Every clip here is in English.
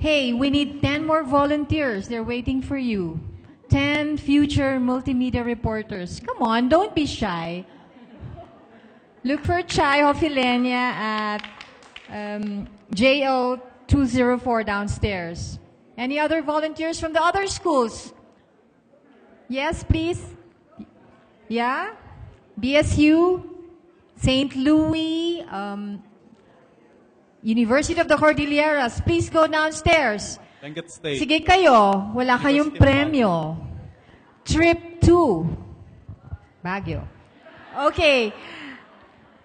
Hey, we need 10 more volunteers. They're waiting for you. 10 future multimedia reporters. Come on, don't be shy. Look for Chai Hofilenia at JO 204 downstairs. Any other volunteers from the other schools? Yes, please. Yeah? BSU, St. Louis, University of the Cordilleras. Please go downstairs. Benguet State. Sige kayo, wala kayong premyo. Trip 2, Baguio. Okay.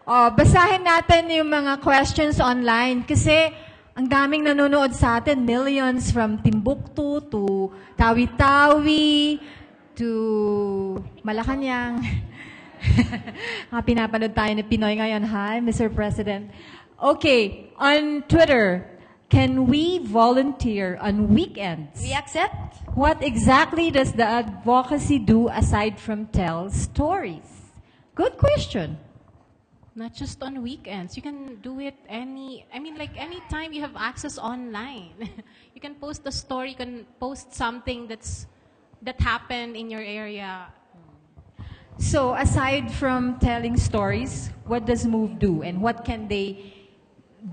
Basahin natin yung mga questions online kasi ang daming nanonood sa atin, millions from Timbuktu to Tawi-Tawi to Malacanang. Pinapanood tayo ni Pinoy ngayon. Hi, Mr. President. Okay, on Twitter, can we volunteer on weekends? We accept. What exactly does the advocacy do aside from tell stories? Good question. Not just on weekends. You can do it like anytime you have access online. You can post a story, you can post something that happened in your area. So aside from telling stories, what does Move do and what can they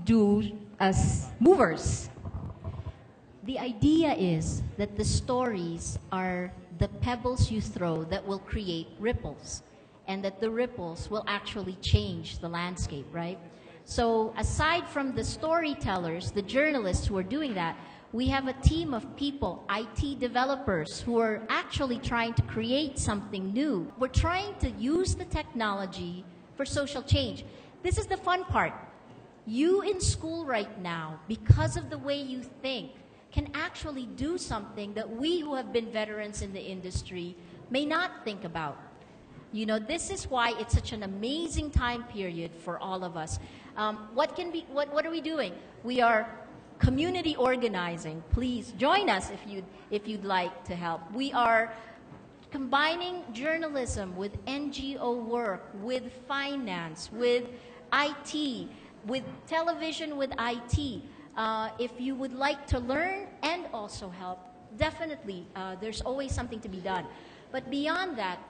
do as movers? The idea is that the stories are the pebbles you throw that will create ripples, and that the ripples will actually change the landscape, right? So aside from the storytellers, the journalists who are doing that, we have a team of people, IT developers, who are actually trying to create something new. We're trying to use the technology for social change. This is the fun part. You in school right now, because of the way you think, can actually do something that we who have been veterans in the industry may not think about. You know, this is why it's such an amazing time period for all of us. What are we doing? We are community organizing. Please join us if you'd like to help. We are combining journalism with NGO work, with finance, with IT, with television, with IT. If you would like to learn and also help, definitely there's always something to be done. But beyond that,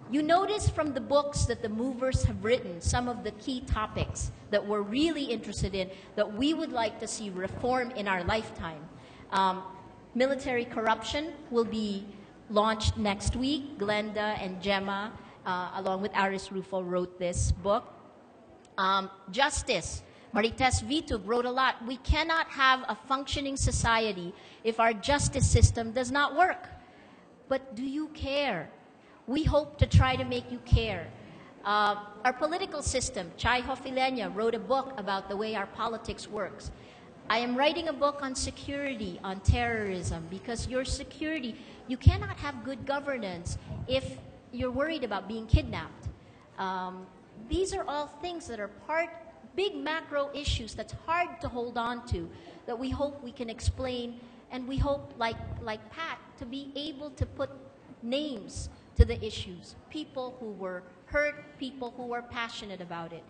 you notice from the books that the movers have written some of the key topics that we're really interested in, that we would like to see reform in our lifetime. Military corruption will be launched next week. Glenda and Gemma, along with Aris Rufo, wrote this book. Justice. Marites Vitug wrote a lot. We cannot have a functioning society if our justice system does not work. But do you care? We hope to try to make you care. Our political system, Chai Hofilenia wrote a book about the way our politics works. I am writing a book on security, on terrorism, because your security, you cannot have good governance if you're worried about being kidnapped. These are all things that are big macro issues that's hard to hold on to, that we hope we can explain, and we hope, like Pat, to be able to put names to the issues, people who were hurt, people who were passionate about it.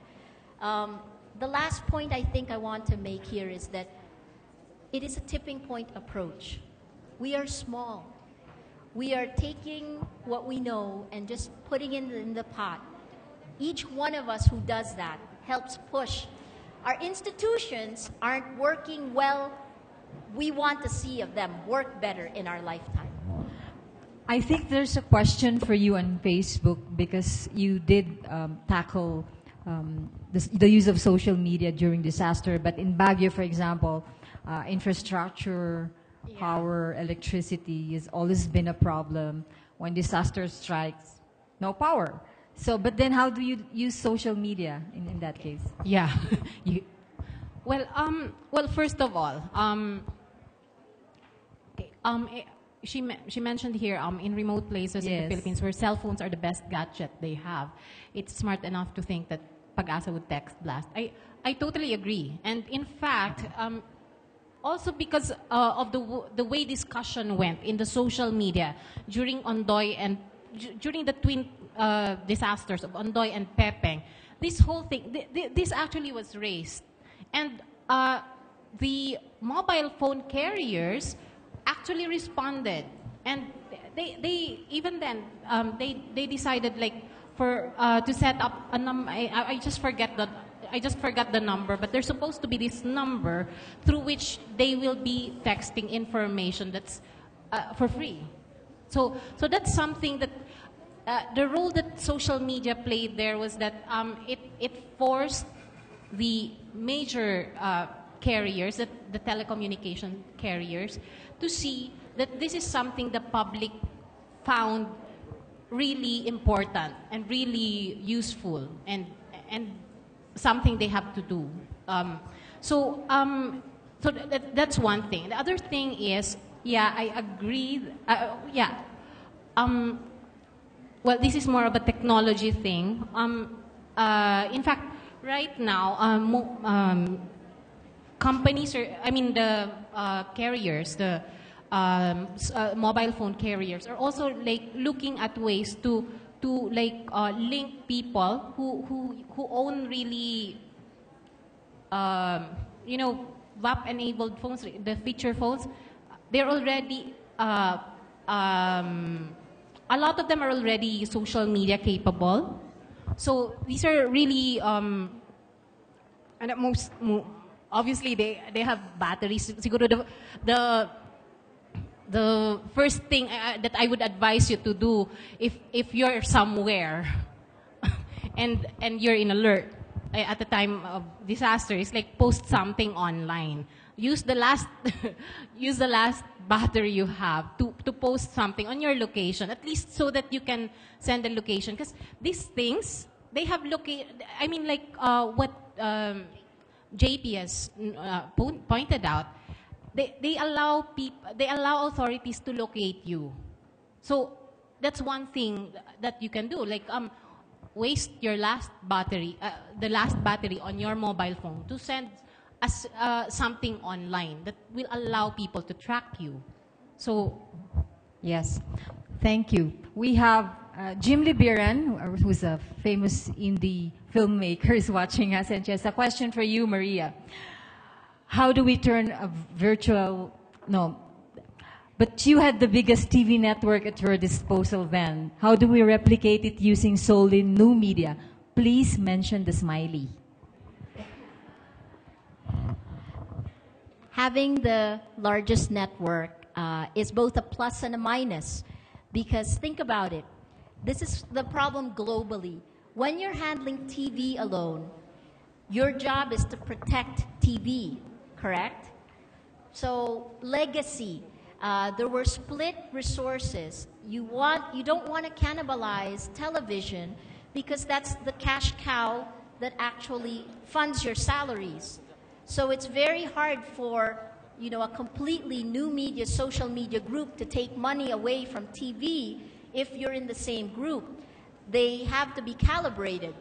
The last point I think I want to make here is that it is a tipping point approach. We are small. We are taking what we know and just putting it in the pot. Each one of us who does that helps push. Our institutions aren't working well. We want to see of them work better in our lifetime. I think there's a question for you on Facebook because you did tackle the use of social media during disaster. But in Baguio, for example, infrastructure, power, electricity has always been a problem. When disaster strikes, no power. So, but then how do you use social media in that case? Yeah. Well, first of all, she mentioned here in remote places in the Philippines where cell phones are the best gadget they have. It's smart enough to think that Pag-asa would text blast. I totally agree. And in fact, also because of the way discussion went in the social media during Ondoy and during the twin disasters of Ondoy and Pepeng, this whole thing, this actually was raised. And the mobile phone carriers actually responded, and they even then they decided like for to set up a number. I just forgot the number, but there's supposed to be this number through which they will be texting information that's for free. So that's something that the role that social media played there was that it forced the major carriers, the telecommunication carriers, to see that this is something the public found really important and really useful and something they have to do. That's one thing. The other thing is, yeah, I agree. Well, this is more of a technology thing. In fact, right now, companies are, I mean, the carriers, the mobile phone carriers are also like looking at ways to like link people who own really VAP-enabled phones, the feature phones. They're already a lot of them are already social media capable. So these are really and at most obviously they have batteries. Siguro the first thing that I would advise you to do if you're somewhere and you're in alert at the time of disaster is like post something online. Use the last battery you have to post something on your location, at least so that you can send the location, because these things they have I mean, like what JP has pointed out. They allow authorities to locate you. So that's one thing that you can do. Like waste your last battery, the last battery on your mobile phone to send something online that will allow people to track you. So, yes, thank you. We have Jim Libiran, who's a famous indie filmmaker, is watching us, and she has a question for you, Maria. How do we turn a virtual, no, but you had the biggest TV network at your disposal then. How do we replicate it using solely new media? Please mention the smiley. Having the largest network is both a plus and a minus, because think about it. This is the problem globally. When you're handling TV alone, your job is to protect TV, correct? So legacy, there were split resources. You don't want to cannibalize television because that's the cash cow that actually funds your salaries. So it's very hard for a completely new media, social media group to take money away from TV if you're in the same group. They have to be calibrated.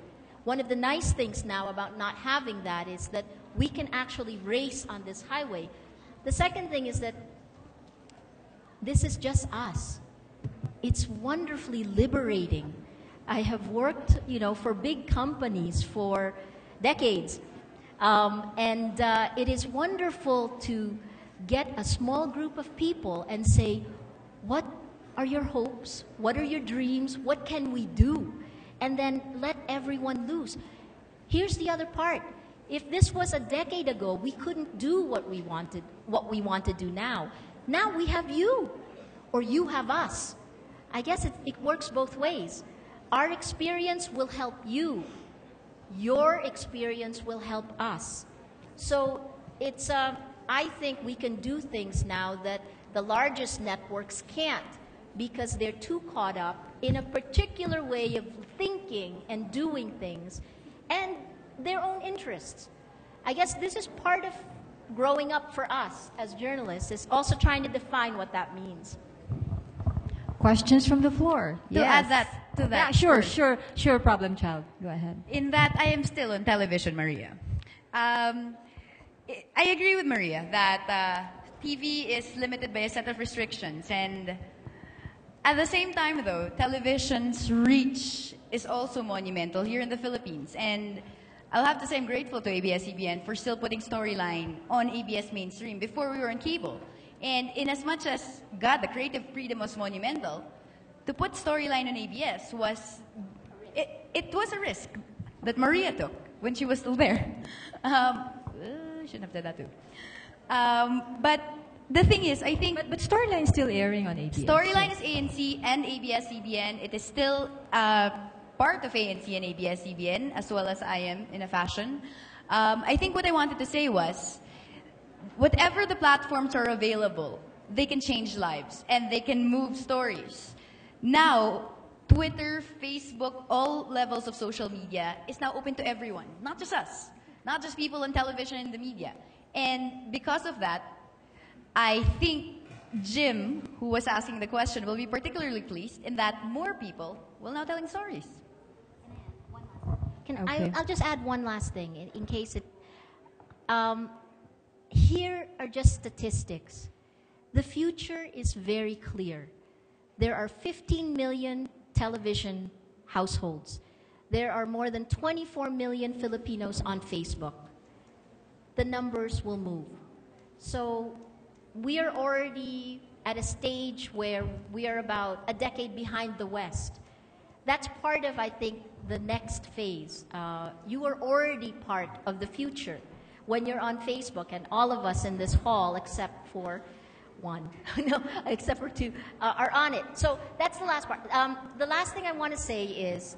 One of the nice things now about not having that is that we can actually race on this highway. The second thing is that this is just us. It's wonderfully liberating. I have worked, for big companies for decades. And it is wonderful to get a small group of people and say, what are your hopes? What are your dreams? What can we do? And then let everyone loose. Here's the other part. If this was a decade ago, we couldn't do what we want to do now. Now we have you, or you have us. I guess it works both ways. Our experience will help you. Your experience will help us. So it's, I think we can do things now that the largest networks can't, because they're too caught up in a particular way of thinking and doing things and their own interests. I guess this is part of growing up for us as journalists, is also trying to define what that means. Questions from the floor? To add that to that. Yeah, sure, problem child. Go ahead. In that, I am still on television, Maria. I agree with Maria that TV is limited by a set of restrictions, and at the same time, though, television's reach is also monumental here in the Philippines, and I'll have to say I'm grateful to ABS-CBN for still putting storyline on ABS mainstream before we were on cable. And in as much as, God, the creative freedom was monumental, to put storyline on ABS was, it was a risk that Maria took when she was still there. Shouldn't have said that too. But the thing is, I think... But Storyline is still airing on ABS. Storyline is ANC and ABS-CBN. It is still part of ANC and ABS-CBN, as well as I am in a fashion. I think what I wanted to say was, whatever the platforms are available, they can change lives and they can move stories. Now, Twitter, Facebook, all levels of social media is now open to everyone, not just us, not just people on television and the media. And because of that, I think Jim, who was asking the question, will be particularly pleased in that more people will now telling stories. I'll just add one last thing in case it... here are just statistics. The future is very clear. There are 15 million television households. There are more than 24 million Filipinos on Facebook. The numbers will move. So we are already at a stage where we are about a decade behind the West. That's part of, I think, the next phase. You are already part of the future when you're on Facebook, and all of us in this hall, except for one, no, except for two, are on it. So that's the last part. The last thing I want to say is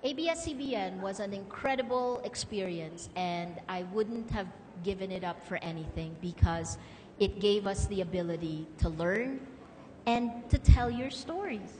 ABS-CBN was an incredible experience, and I wouldn't have given it up for anything because it gave us the ability to learn and to tell your stories.